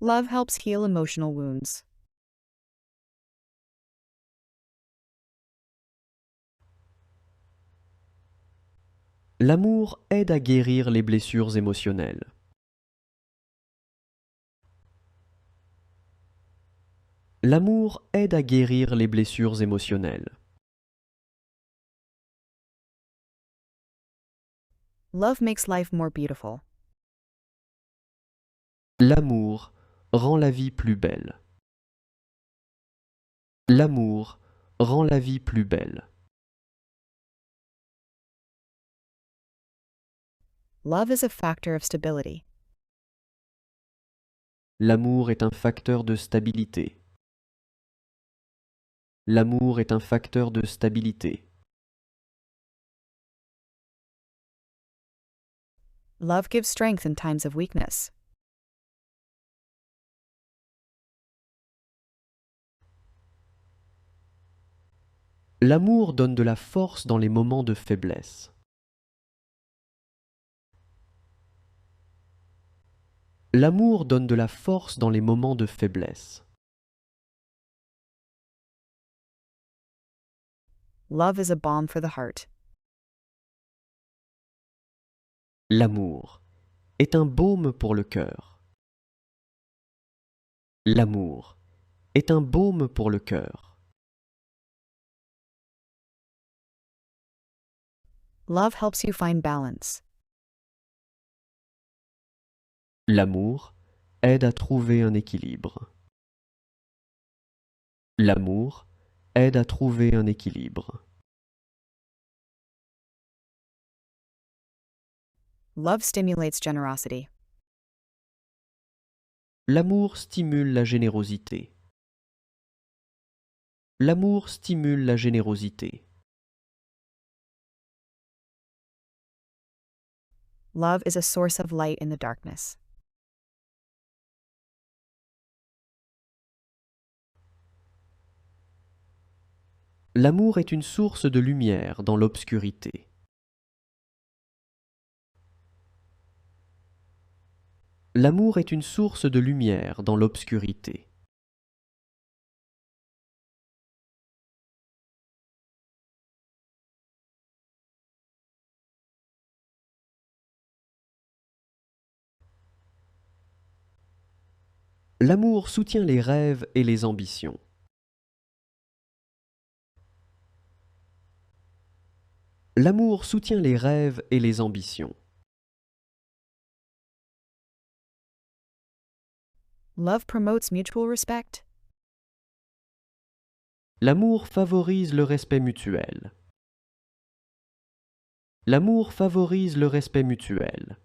Love helps heal emotional wounds. L'amour aide à guérir les blessures émotionnelles. L'amour aide à guérir les blessures émotionnelles. Love makes life more beautiful. L'amour rend la vie plus belle. L'amour rend la vie plus belle. Love is a factor of stability. L'amour est un facteur de stabilité. L'amour est un facteur de stabilité. Love gives strength in times of weakness. L'amour donne de la force dans les moments de faiblesse. L'amour donne de la force dans les moments de faiblesse. Love is a balm for the heart. L'amour est un baume pour le cœur. L'amour est un baume pour le cœur. Love helps you find balance. L'amour aide à trouver un équilibre. L'amour aide à trouver un équilibre. Love stimulates generosity. L'amour stimule la générosité. L'amour stimule la générosité. Love is a source of light in the darkness. L'amour est une source de lumière dans l'obscurité. L'amour est une source de lumière dans l'obscurité. L'amour soutient les rêves et les ambitions. L'amour soutient les rêves et les ambitions. Love promotes mutual respect. L'amour favorise le respect mutuel. L'amour favorise le respect mutuel.